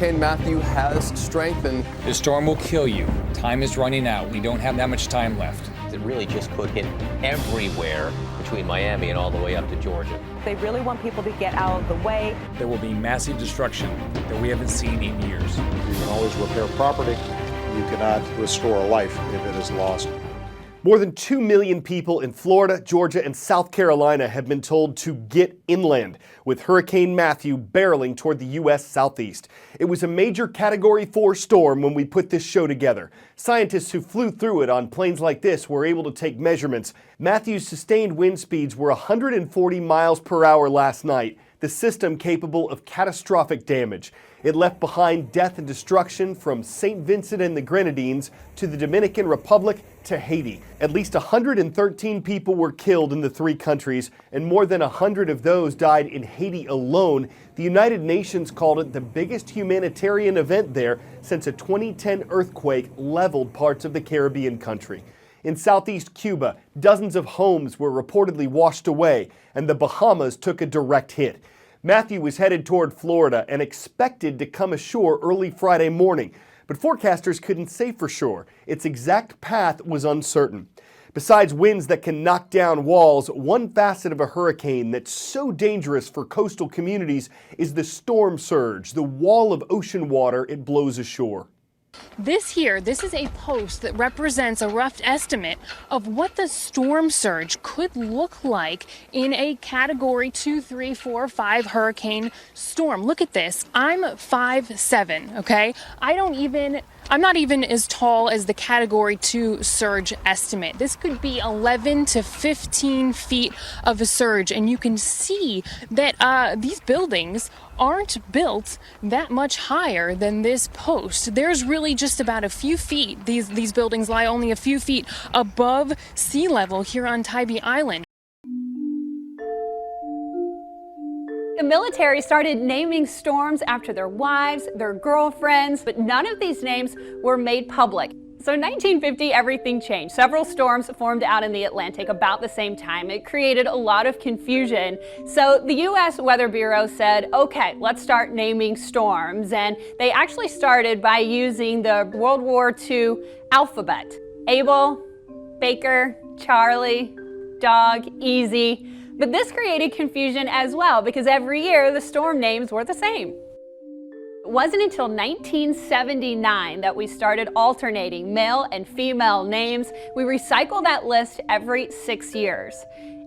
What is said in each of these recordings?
Hurricane Matthew has strengthened. The storm will kill you. Time is running out. We don't have that much time left. It really just could hit everywhere between Miami and all the way up to Georgia. They really want people to get out of the way. There will be massive destruction that we haven't seen in years. You can always repair property. You cannot restore a life if it is lost. More than 2 million people in Florida, Georgia, and South Carolina have been told to get inland, with Hurricane Matthew barreling toward the U.S. southeast. It was a major Category 4 storm when we put this show together. Scientists who flew through it on planes like this were able to take measurements. Matthew's sustained wind speeds were 140 miles per hour last night, the system capable of catastrophic damage. It left behind death and destruction from St. Vincent and the Grenadines to the Dominican Republic to Haiti. At least 113 people were killed in the three countries, and more than 100 of those died in Haiti alone. The United Nations called it the biggest humanitarian event there since a 2010 earthquake leveled parts of the Caribbean country. In southeast Cuba, dozens of homes were reportedly washed away, and the Bahamas took a direct hit. Matthew was headed toward Florida and expected to come ashore early Friday morning, but forecasters couldn't say for sure. Its exact path was uncertain. Besides winds that can knock down walls, one facet of a hurricane that's so dangerous for coastal communities is the storm surge, the wall of ocean water it blows ashore. This is a post that represents a rough estimate of what the storm surge could look like in a Category 2, 3, 4, 5 hurricane storm. Look at this. I'm 5'7", okay? I'm not even as tall as the Category 2 surge estimate. This could be 11 to 15 feet of a surge, and you can see that these buildings aren't built that much higher than this post. There's really just about a few feet. These buildings lie only a few feet above sea level here on Tybee Island. The military started naming storms after their wives, their girlfriends, but none of these names were made public. So in 1950, everything changed. Several storms formed out in the Atlantic about the same time. It created a lot of confusion. So the U.S. Weather Bureau said, okay, let's start naming storms. And they actually started by using the World War II alphabet. Abel, Baker, Charlie, Dog, Easy. But this created confusion as well because every year the storm names were the same. It wasn't until 1979 that we started alternating male and female names. We recycle that list every 6 years.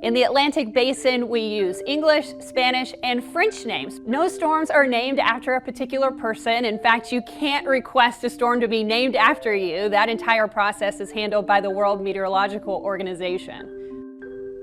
In the Atlantic Basin, we use English, Spanish, and French names. No storms are named after a particular person. In fact, you can't request a storm to be named after you. That entire process is handled by the World Meteorological Organization.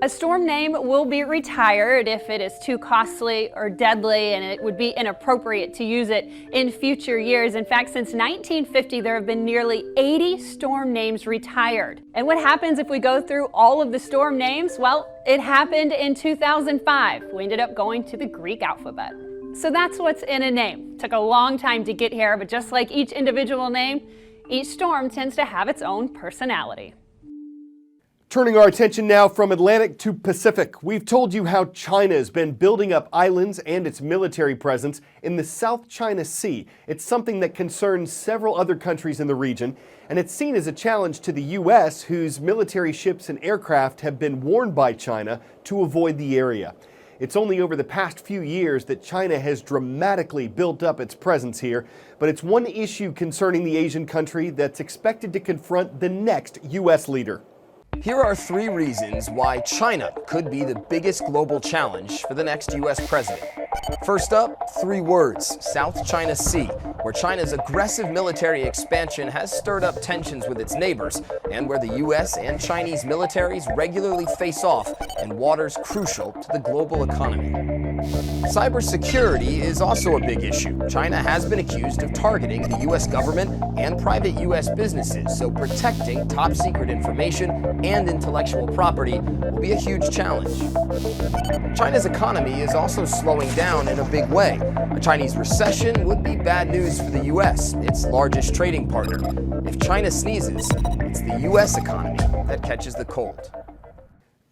A storm name will be retired if it is too costly or deadly, and it would be inappropriate to use it in future years. In fact, since 1950, there have been nearly 80 storm names retired. And what happens if we go through all of the storm names? Well, it happened in 2005. We ended up going to the Greek alphabet. So that's what's in a name. It took a long time to get here, but just like each individual name, each storm tends to have its own personality. Turning our attention now from Atlantic to Pacific, we've told you how China has been building up islands and its military presence in the South China Sea. It's something that concerns several other countries in the region, and it's seen as a challenge to the U.S., whose military ships and aircraft have been warned by China to avoid the area. It's only over the past few years that China has dramatically built up its presence here, but it's one issue concerning the Asian country that's expected to confront the next U.S. leader. Here are 3 reasons why China could be the biggest global challenge for the next U.S. president. First up, 3 words: South China Sea, where China's aggressive military expansion has stirred up tensions with its neighbors, and where the U.S. and Chinese militaries regularly face off in waters crucial to the global economy. Cybersecurity is also a big issue. China has been accused of targeting the U.S. government and private U.S. businesses, so protecting top-secret information and intellectual property will be a huge challenge. China's economy is also slowing down in a big way. A Chinese recession would be bad news for the U.S., its largest trading partner. If China sneezes, it's the U.S. economy that catches the cold.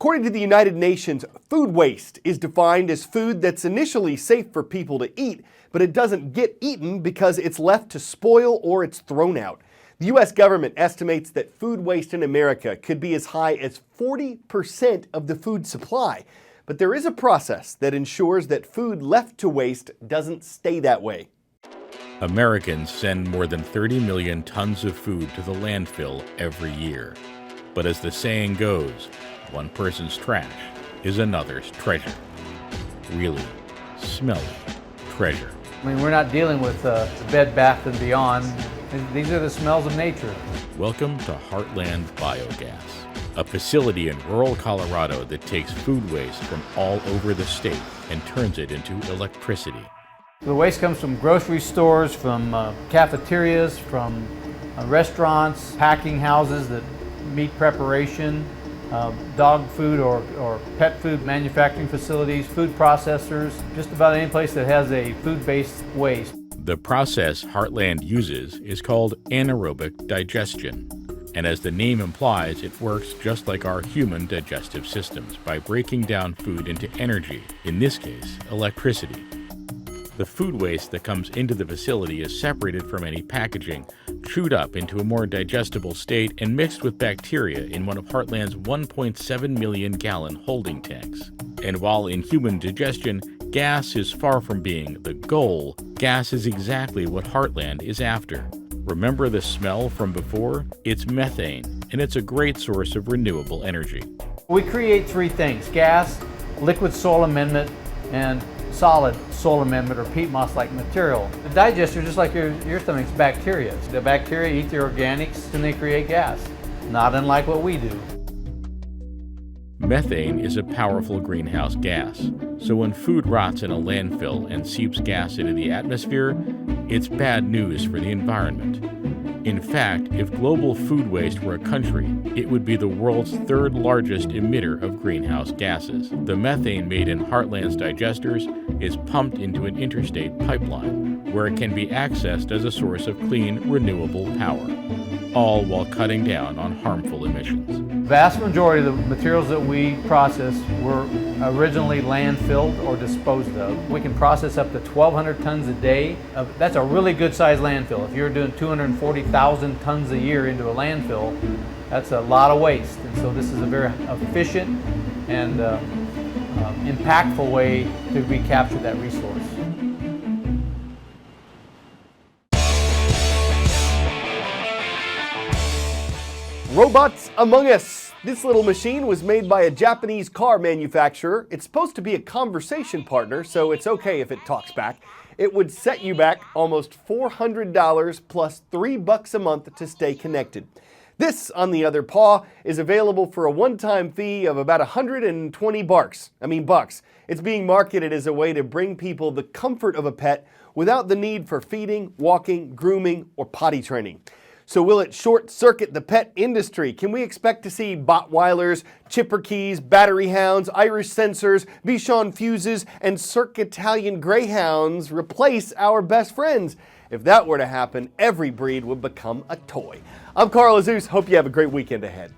According to the United Nations, food waste is defined as food that's initially safe for people to eat, but it doesn't get eaten because it's left to spoil or it's thrown out. The U.S. government estimates that food waste in America could be as high as 40% of the food supply. But there is a process that ensures that food left to waste doesn't stay that way. Americans send more than 30 million tons of food to the landfill every year. But as the saying goes, one person's trash is another's treasure. Really smelly treasure. I mean, we're not dealing with Bed Bath & Beyond. These are the smells of nature. Welcome to Heartland Biogas, a facility in rural Colorado that takes food waste from all over the state and turns it into electricity. The waste comes from grocery stores, from cafeterias, from restaurants, packing houses that meat preparation, dog food or pet food manufacturing facilities, food processors, just about any place that has a food-based waste. The process Heartland uses is called anaerobic digestion. And as the name implies, it works just like our human digestive systems by breaking down food into energy, in this case, electricity. The food waste that comes into the facility is separated from any packaging, chewed up into a more digestible state, and mixed with bacteria in one of Heartland's 1.7 million gallon holding tanks. And while in human digestion, gas is far from being the goal, gas is exactly what Heartland is after. Remember the smell from before? It's methane, and it's a great source of renewable energy. We create three things: gas, liquid soil amendment, and solid soil amendment or peat moss-like material. The digester, just like your stomach's bacteria. The bacteria eat the organics and they create gas, not unlike what we do. Methane is a powerful greenhouse gas, so when food rots in a landfill and seeps gas into the atmosphere, it's bad news for the environment. In fact, if global food waste were a country, it would be the world's third largest emitter of greenhouse gases. The methane made in Heartland's digesters is pumped into an interstate pipeline, where it can be accessed as a source of clean, renewable power, all while cutting down on harmful emissions. The vast majority of the materials that we process were originally landfilled or disposed of. We can process up to 1,200 tons a day. That's a really good sized landfill. If you're doing 240,000 tons a year into a landfill, that's a lot of waste. And so this is a very efficient and impactful way to recapture that resource. Robots Among Us. This little machine was made by a Japanese car manufacturer. It's supposed to be a conversation partner, so it's okay if it talks back. It would set you back almost $400 plus $3 a month to stay connected. This, on the other paw, is available for a one-time fee of about 120 bucks. It's being marketed as a way to bring people the comfort of a pet without the need for feeding, walking, grooming, or potty training. So will it short-circuit the pet industry? Can we expect to see Bottweilers, Chipper Keys, Battery Hounds, Irish Sensors, Bichon Fuses, and Cirque Italian Greyhounds replace our best friends? If that were to happen, every breed would become a toy. I'm Carl Azus. Hope you have a great weekend ahead.